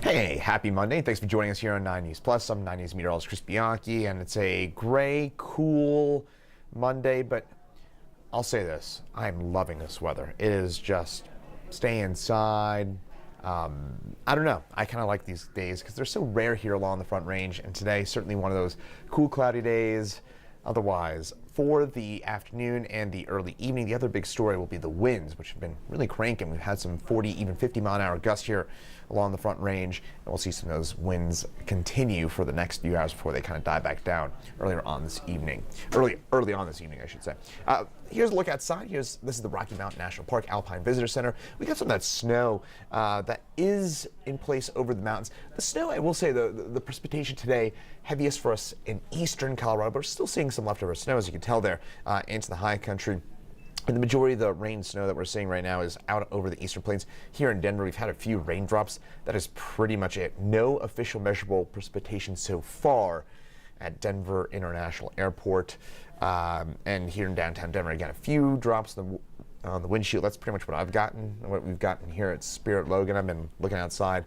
Hey, happy Monday. Thanks for joining us here on 9 News Plus. I'm 9 News meteorologist Chris Bianchi, and it's a gray, cool Monday, but I'll say this. I'm loving this weather. It is just stay inside. I don't know. I kind of like these days because they're so rare here along the Front Range, and today certainly one of those cool, cloudy days. Otherwise, for the afternoon and the early evening, the other big story will be the winds, which have been really cranking. We've had some 40, even 50-mile-an-hour gusts here along the Front Range, and we'll see some of those winds continue for the next few hours before they kind of die back down earlier on this evening. Early on this evening, I should say. Here's a look outside. This is the Rocky Mountain National Park Alpine Visitor Center. We got some of that snow that is in place over the mountains. The snow, I will say, the precipitation today, heaviest for us in eastern Colorado, but we're still seeing some leftover snow, as you can tell there, into the high country. And the majority of the rain snow that we're seeing right now is out over the eastern plains. Here in Denver, we've had a few raindrops. That is pretty much it. No official measurable precipitation so far at Denver International Airport. And here in downtown Denver, again, a few drops on the windshield. That's pretty much what I've gotten, what we've gotten here at Spirit Logan. I've been looking outside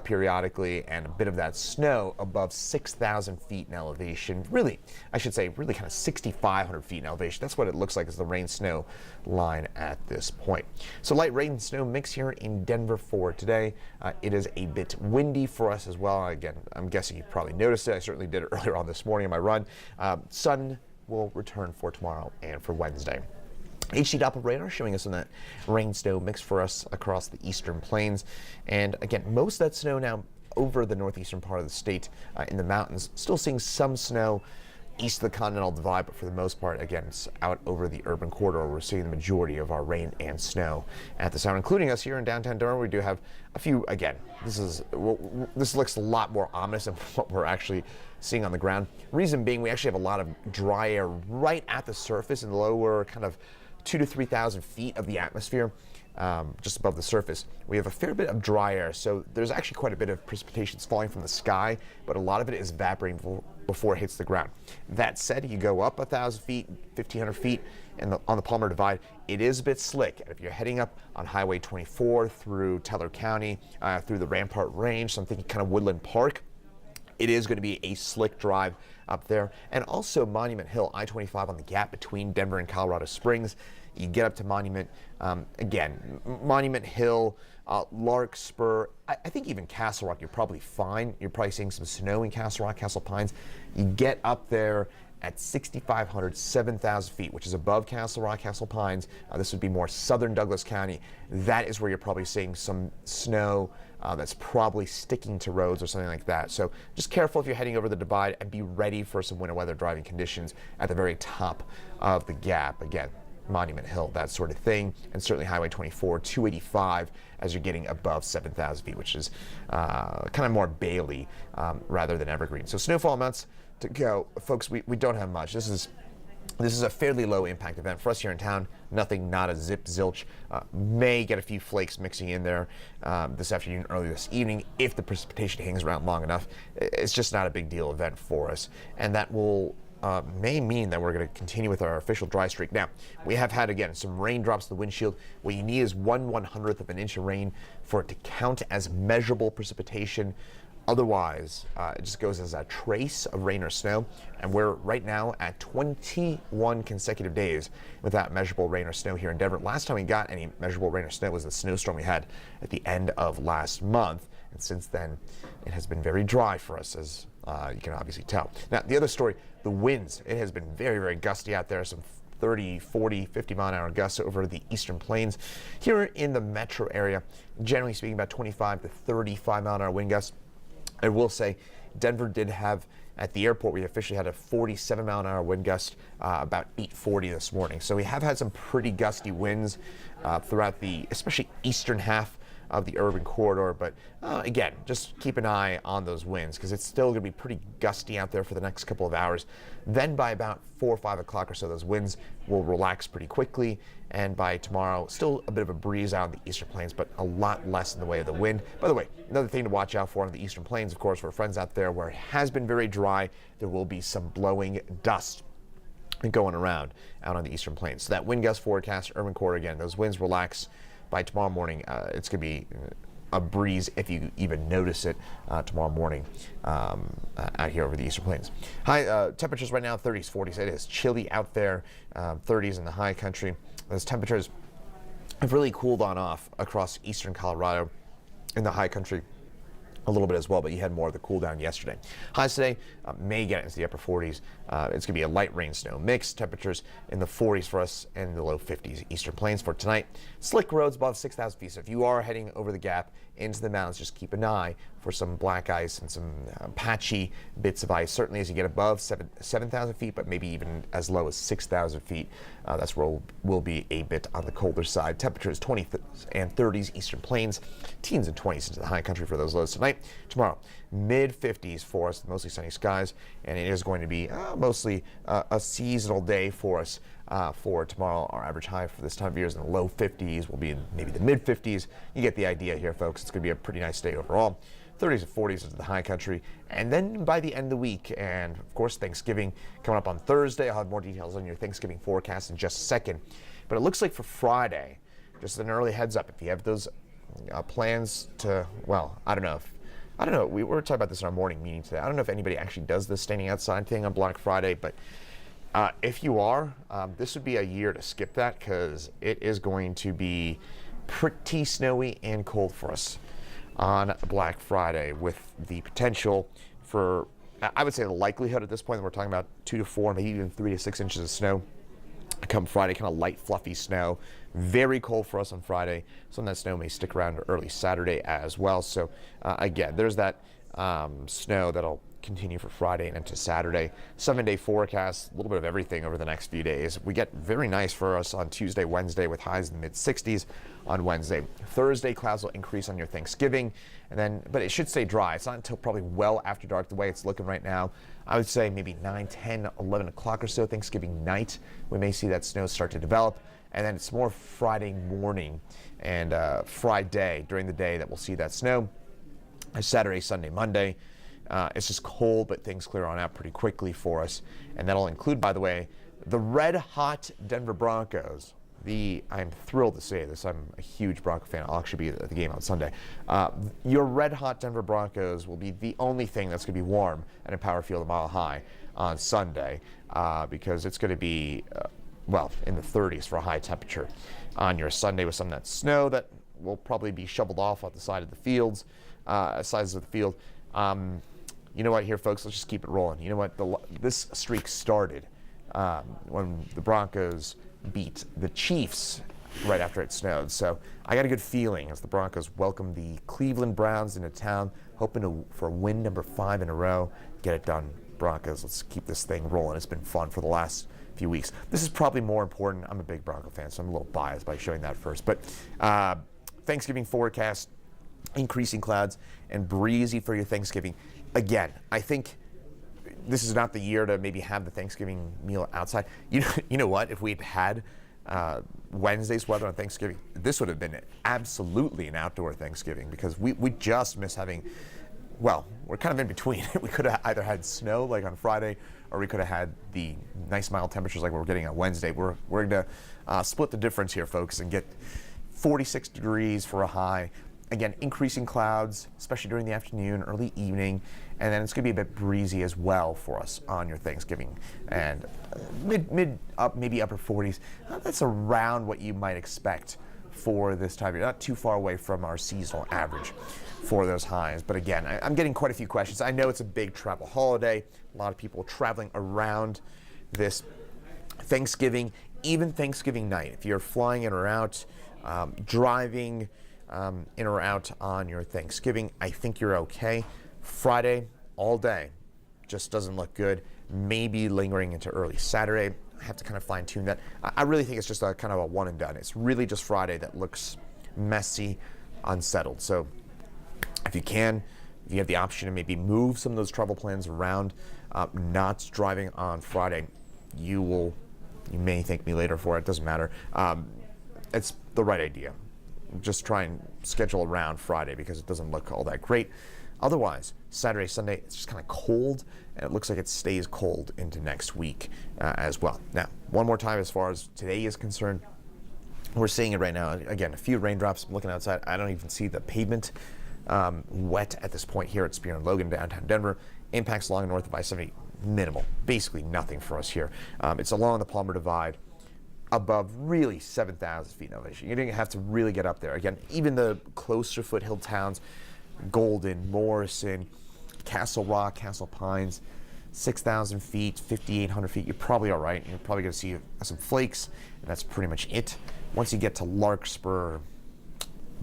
periodically, and a bit of that snow above 6,000 feet in elevation. Really, I should say, really kind of 6,500 feet in elevation. That's what it looks like as the rain-snow line at this point. So light rain and snow mix here in Denver for today. It is a bit windy for us as well. Again, I'm guessing you probably noticed it. I certainly did it earlier on this morning on my run. Sun will return for tomorrow and for Wednesday. HD Doppler radar showing us some of that rain snow mix for us across the eastern plains. And again, most of that snow now over the northeastern part of the state in the mountains. Still seeing some snow east of the Continental Divide, but for the most part, again, it's out over the urban corridor. We're seeing the majority of our rain and snow at this hour, including us here in downtown Denver. We do have a few, again, this looks a lot more ominous than what we're actually seeing on the ground. Reason being, we actually have a lot of dry air right at the surface in the lower kind of 2,000 to 3,000 feet of the atmosphere, just above the surface. We have a fair bit of dry air, so there's actually quite a bit of precipitation falling from the sky, but a lot of it is evaporating before it hits the ground. That said, you go up 1,000 feet, 1,500 feet on the Palmer Divide, it is a bit slick. And if you're heading up on Highway 24 through Teller County, through the Rampart Range, so I'm thinking kind of Woodland Park, it is going to be a slick drive up there. And also Monument Hill, I-25 on the gap between Denver and Colorado Springs. You get up to Monument, again, Monument Hill, Larkspur, I think even Castle Rock, you're probably fine. You're probably seeing some snow in Castle Rock, Castle Pines. You get up there at 6,500, 7,000 feet, which is above Castle Rock, Castle Pines. This would be more southern Douglas County. That is where you're probably seeing some snow that's probably sticking to roads or something like that. So just careful if you're heading over the divide, and be ready for some winter weather driving conditions at the very top of the gap. Again, Monument Hill, that sort of thing, and certainly Highway 24, 285 as you're getting above 7,000 feet, which is kind of more Bailey rather than Evergreen. So snowfall amounts to go, folks. We don't have much. This is a fairly low impact event for us here in town. Nothing, not a zip, zilch. May get a few flakes mixing in there this afternoon, early this evening, if the precipitation hangs around long enough. It's just not a big deal event for us, and that will may mean that we're going to continue with our official dry streak. Now, we have had, again, some raindrops in the windshield. What you need is 1/100th of an inch of rain for it to count as measurable precipitation. Otherwise, it just goes as a trace of rain or snow, and we're right now at 21 consecutive days without measurable rain or snow here in Denver. Last time we got any measurable rain or snow was the snowstorm we had at the end of last month, and since then, it has been very dry for us, as you can obviously tell. Now, the other story, the winds. It has been very, very gusty out there, some 30, 40, 50-mile-an-hour gusts over the eastern plains. Here in the metro area, generally speaking, about 25 to 35-mile-an-hour wind gusts. I will say Denver did have, at the airport, we officially had a 47-mile-an-hour wind gust about 8:40 this morning. So we have had some pretty gusty winds throughout the, especially eastern half of the urban corridor. But again, just keep an eye on those winds, because it's still going to be pretty gusty out there for the next couple of hours. Then by about 4 or 5 o'clock or so, those winds will relax pretty quickly. And by tomorrow, still a bit of a breeze out on the eastern plains, but a lot less in the way of the wind. By the way, another thing to watch out for on the eastern plains, of course, for friends out there where it has been very dry, there will be some blowing dust going around out on the eastern plains. So that wind gust forecast, urban core, again, those winds relax. By tomorrow morning, it's going to be a breeze if you even notice it tomorrow morning out here over the Eastern Plains. High temperatures right now, 30s, 40s. It is chilly out there, 30s in the high country. Those temperatures have really cooled on off across eastern Colorado in the high country a little bit as well, but you had more of the cool down yesterday. Highs today may get into the upper 40s. It's going to be a light rain snow mix. Temperatures in the 40s for us and the low 50s Eastern Plains for tonight. Slick roads above 6,000 feet. So if you are heading over the gap into the mountains, just keep an eye for some black ice and some patchy bits of ice. Certainly as you get above 7,000 feet, but maybe even as low as 6,000 feet. That's where we'll be a bit on the colder side. Temperatures 20s and 30s Eastern Plains, teens and 20s into the high country for those lows tonight. Tomorrow, mid 50s for us, mostly sunny skies, and it is going to be mostly a seasonal day for us for tomorrow. Our average high for this time of year is in the low 50s. We'll be in maybe the mid 50s. You get the idea here, folks. It's going to be a pretty nice day overall. 30s and 40s into the high country, and then by the end of the week, and of course Thanksgiving coming up on Thursday. I'll have more details on your Thanksgiving forecast in just a second, but it looks like for Friday, just an early heads up, if you have those plans to, well, I don't know, we were talking about this in our morning meeting today. I don't know if anybody actually does this standing outside thing on Black Friday, but if you are, this would be a year to skip that, because it is going to be pretty snowy and cold for us on Black Friday, with the potential for, I would say the likelihood at this point that we're talking about 2 to 4, maybe even 3 to 6 inches of snow come Friday, kind of light, fluffy snow. Very cold for us on Friday. Some of that snow may stick around early Saturday as well. So again, there's that snow that'll continue for Friday and into Saturday. 7-day forecast, a little bit of everything over the next few days. We get very nice for us on Tuesday, Wednesday, with highs in the mid 60s on Wednesday. Thursday, clouds will increase on your Thanksgiving, and then, but it should stay dry. It's not until probably well after dark the way it's looking right now. I would say maybe 9, 10, 11 o'clock or so Thanksgiving night, we may see that snow start to develop. And then it's more Friday morning and Friday during the day that we'll see that snow. Saturday, Sunday, Monday. It's just cold, but things clear on out pretty quickly for us. And that'll include, by the way, the red-hot Denver Broncos. I'm thrilled to say this. I'm a huge Bronco fan. I'll actually be at the game on Sunday. Your red-hot Denver Broncos will be the only thing that's going to be warm at Empower Field a Mile High on Sunday, because it's going to be, well, in the 30s for a high temperature on your Sunday, with some of that snow that will probably be shoveled off on the side of the fields, sides of the field. You know what, here, folks, let's just keep it rolling. You know what, this streak started when the Broncos beat the Chiefs right after it snowed. So I got a good feeling as the Broncos welcome the Cleveland Browns into town, hoping for win number 5 in a row. Get it done, Broncos. Let's keep this thing rolling. It's been fun for the last few weeks. This is probably more important. I'm a big Bronco fan, so I'm a little biased by showing that first. But Thanksgiving forecast, increasing clouds and breezy for your Thanksgiving. Again, I think this is not the year to maybe have the Thanksgiving meal outside. You know what? If we'd had Wednesday's weather on Thanksgiving, this would have been absolutely an outdoor Thanksgiving, because we just miss having, well, we're kind of in between. We could have either had snow like on Friday, or we could have had the nice mild temperatures like we're getting on Wednesday. We're going to split the difference here, folks, and get 46 degrees for a high. Again, increasing clouds, especially during the afternoon, early evening, and then it's going to be a bit breezy as well for us on your Thanksgiving. And mid up, maybe upper 40s. That's around what you might expect for this time of year. Not too far away from our seasonal average for those highs. But again, I'm getting quite a few questions. I know it's a big travel holiday. A lot of people traveling around this Thanksgiving, even Thanksgiving night. If you're flying in or out, driving in or out on your Thanksgiving, I think you're okay. Friday, all day, just doesn't look good. Maybe lingering into early Saturday. I have to kind of fine tune that. I really think it's just a kind of a one and done. It's really just Friday that looks messy, unsettled. So if you have the option to maybe move some of those travel plans around, not driving on Friday, you may thank me later for it. Doesn't matter. It's the right idea. Just try and schedule around Friday, because it doesn't look all that great. Otherwise, Saturday, Sunday, it's just kind of cold, and it looks like it stays cold into next week as well. Now, one more time as far as today is concerned, We're seeing it right now. Again, a few raindrops. I'm looking outside. I don't even see the pavement wet at this point here at Spear and Logan, downtown Denver. Impacts along north of I-70, minimal. Basically nothing for us here. It's along the Palmer Divide, above really 7,000 feet elevation. You didn't have to really get up there. Again, even the closer foothill towns, Golden, Morrison, Castle Rock, Castle Pines, 6,000 feet, 5,800 feet, you're probably all right. You're probably going to see some flakes, and that's pretty much it. Once you get to Larkspur,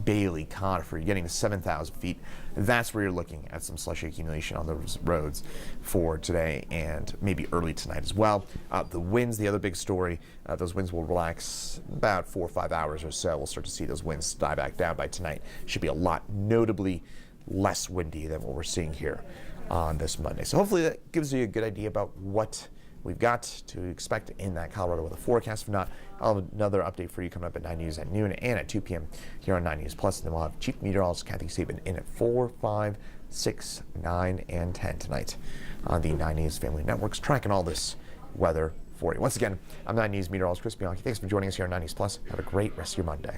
Bailey, Conifer, you're getting to 7,000 feet. That's where you're looking at some slushy accumulation on those roads for today and maybe early tonight as well. The winds, the other big story, those winds will relax about 4 or 5 hours or so. We'll start to see those winds die back down by tonight. Should be a lot notably less windy than what we're seeing here on this Monday. So hopefully that gives you a good idea about what we've got to expect in that Colorado weather forecast. If not, I'll have another update for you coming up at 9 News at noon and at 2 p.m. here on 9 News Plus. And then we'll have Chief Meteorologist Kathy Saban in at 4, 5, 6, 9, and 10 tonight on the 9 News Family Networks, tracking all this weather for you. Once again, I'm 9 News Meteorologist Chris Bianchi. Thanks for joining us here on 9 News Plus. Have a great rest of your Monday.